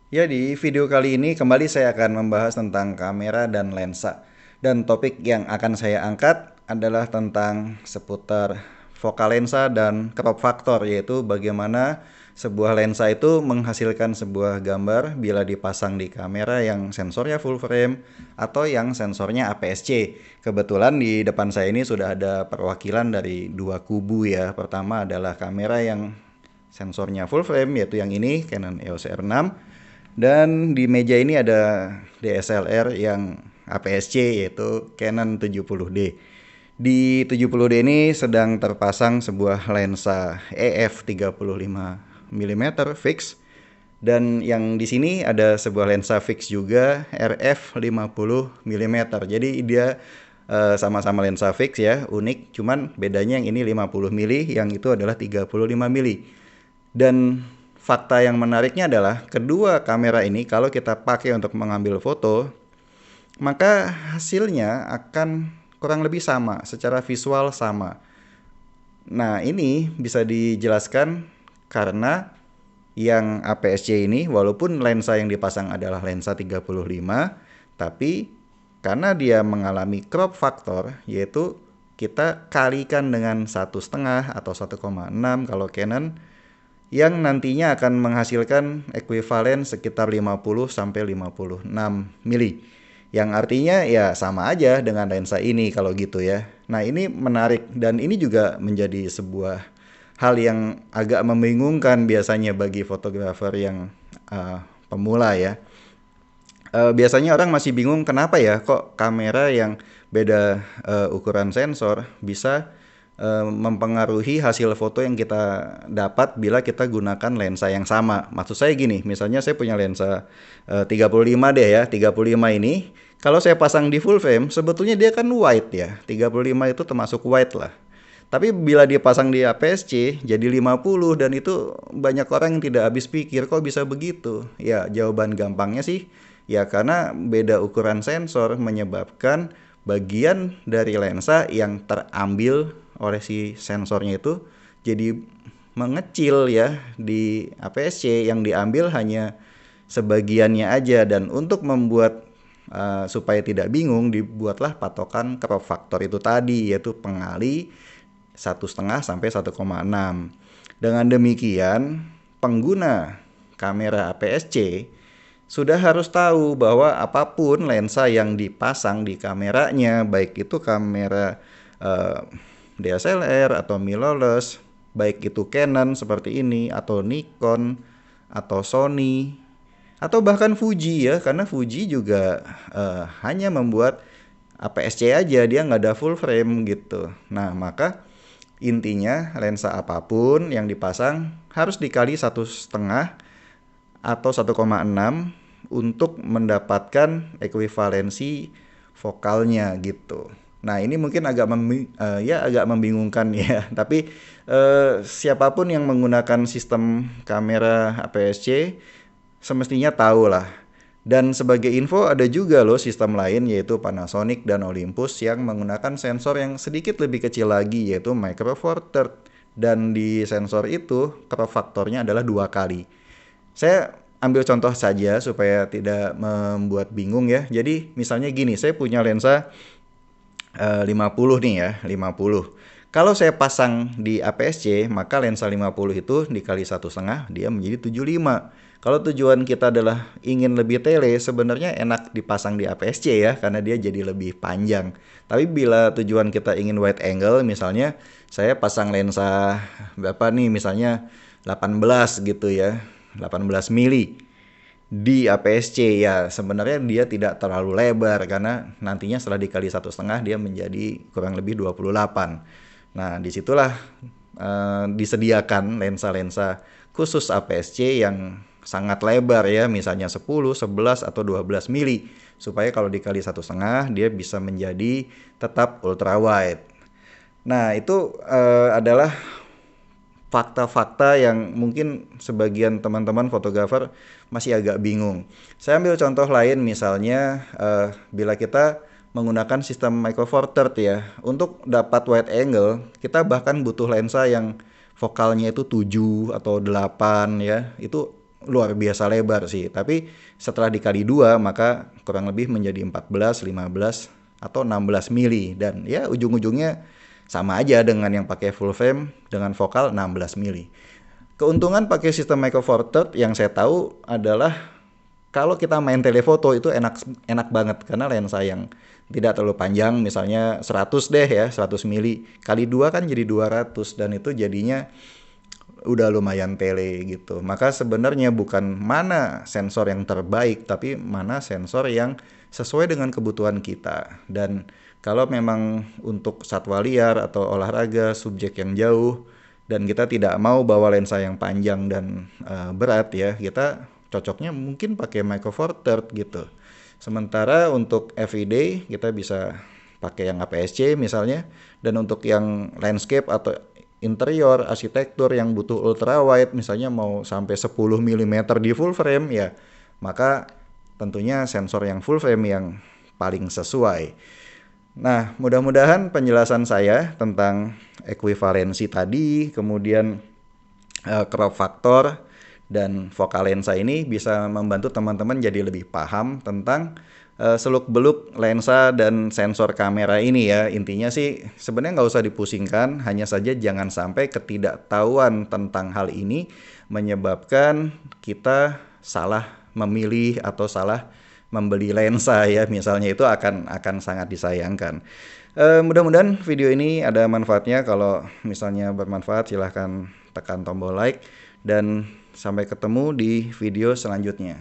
Ya, di video kali ini kembali saya akan membahas tentang kamera dan lensa. Dan topik yang akan saya angkat adalah tentang seputar focal lensa dan crop factor, yaitu bagaimana sebuah lensa itu menghasilkan sebuah gambar bila dipasang di kamera yang sensornya full frame atau yang sensornya APS-C. Kebetulan di depan saya ini sudah ada perwakilan dari dua kubu ya. Pertama adalah kamera yang sensornya full frame, yaitu yang ini Canon EOS R6, dan di meja ini ada DSLR yang APS-C yaitu Canon 70D. Di 70D ini sedang terpasang sebuah lensa EF 35 mm fix, dan yang di sini ada sebuah lensa fix juga RF 50 mm. Jadi dia sama-sama lensa fix ya, unik, cuman bedanya yang ini 50 mm, yang itu adalah 35 mm. Dan fakta yang menariknya adalah kedua kamera ini kalau kita pakai untuk mengambil foto, maka hasilnya akan kurang lebih sama, secara visual sama. Nah, ini bisa dijelaskan karena yang APS-C ini walaupun lensa yang dipasang adalah lensa 35, tapi karena dia mengalami crop factor, yaitu kita kalikan dengan 1,5 atau 1,6 kalau Canon, yang nantinya akan menghasilkan ekuivalen sekitar 50 sampai 56 mili. Yang artinya ya sama aja dengan lensa ini kalau gitu ya. Nah, ini menarik dan ini juga menjadi sebuah hal yang agak membingungkan biasanya bagi fotografer yang pemula ya. Biasanya orang masih bingung kenapa ya kok kamera yang beda ukuran sensor bisa mempengaruhi hasil foto yang kita dapat bila kita gunakan lensa yang sama. Maksud saya gini, misalnya saya punya lensa 35D ya, 35 ini kalau saya pasang di full frame sebetulnya dia kan wide ya, 35 itu termasuk wide lah. Tapi bila dipasang di APS-C jadi 50, dan itu banyak orang yang tidak habis pikir kok bisa begitu. Ya, jawaban gampangnya sih ya karena beda ukuran sensor menyebabkan bagian dari lensa yang terambil oleh si sensornya itu jadi mengecil ya. Di APS-C yang diambil hanya sebagiannya aja, dan untuk membuat supaya tidak bingung dibuatlah patokan crop factor itu tadi, yaitu pengali 1,5 sampai 1,6. Dengan demikian, pengguna kamera APS-C sudah harus tahu bahwa apapun lensa yang dipasang di kameranya, baik itu kamera eh, DSLR atau mirrorless, baik itu Canon seperti ini atau Nikon atau Sony atau bahkan Fuji ya, karena Fuji juga hanya membuat APS-C aja, dia nggak ada full frame gitu. Nah, maka intinya lensa apapun yang dipasang harus dikali 1,5 atau 1,6 untuk mendapatkan ekuivalensi vokalnya gitu. Nah, ini mungkin agak membingungkan ya. Tapi siapapun yang menggunakan sistem kamera APS-C semestinya tahu lah. Dan sebagai info ada juga loh sistem lain yaitu Panasonic dan Olympus yang menggunakan sensor yang sedikit lebih kecil lagi, yaitu Micro Four Thirds. Dan di sensor itu crop faktornya adalah 2 kali. Saya ambil contoh saja supaya tidak membuat bingung ya. Jadi misalnya gini, saya punya lensa 50 nih ya, 50. Kalau saya pasang di APS-C, maka lensa 50 itu dikali 1,5 dia menjadi 75. Kalau tujuan kita adalah ingin lebih tele, sebenarnya enak dipasang di APS-C ya, karena dia jadi lebih panjang. Tapi bila tujuan kita ingin wide angle, misalnya saya pasang lensa berapa nih, misalnya 18 gitu ya, 18 mili di APS-C, ya sebenarnya dia tidak terlalu lebar karena nantinya setelah dikali 1,5 dia menjadi kurang lebih 28. Nah, disitulah disediakan lensa-lensa khusus APS-C yang sangat lebar ya, misalnya 10, 11 atau 12 mili, supaya kalau dikali 1,5 dia bisa menjadi tetap ultra wide. Nah, itu adalah fakta-fakta yang mungkin sebagian teman-teman fotografer masih agak bingung. Saya ambil contoh lain, misalnya bila kita menggunakan sistem Micro Four Thirds ya, untuk dapat wide angle kita bahkan butuh lensa yang vokalnya itu 7 atau 8 ya. Itu luar biasa lebar sih. Tapi setelah dikali 2 maka kurang lebih menjadi 14, 15 atau 16 mili, dan ya ujung-ujungnya sama aja dengan yang pakai full frame dengan vokal 16 mili. Keuntungan pakai sistem Micro Four Thirds yang saya tahu adalah kalau kita main telefoto itu enak enak banget karena lensa yang tidak terlalu panjang, misalnya 100 deh ya, 100 mili kali 2 kan jadi 200, dan itu jadinya udah lumayan tele gitu. Maka sebenarnya bukan mana sensor yang terbaik, tapi mana sensor yang sesuai dengan kebutuhan kita. Dan kalau memang untuk satwa liar atau olahraga subjek yang jauh dan kita tidak mau bawa lensa yang panjang dan berat ya, kita cocoknya mungkin pakai Micro Four Thirds gitu. Sementara untuk everyday kita bisa pakai yang APS-C misalnya, dan untuk yang landscape atau interior arsitektur yang butuh ultra wide misalnya mau sampai 10 mm di full frame ya, maka tentunya sensor yang full frame yang paling sesuai. Nah, mudah-mudahan penjelasan saya tentang ekuivalensi tadi, kemudian crop factor dan vokal lensa ini bisa membantu teman-teman jadi lebih paham tentang seluk-beluk lensa dan sensor kamera ini ya. Intinya sih sebenarnya nggak usah dipusingkan, hanya saja jangan sampai ketidaktahuan tentang hal ini menyebabkan kita salah memilih atau salah membeli lensa ya, misalnya. Itu akan sangat disayangkan. Mudah-mudahan video ini ada manfaatnya. Kalau misalnya bermanfaat silahkan tekan tombol like, dan sampai ketemu di video selanjutnya.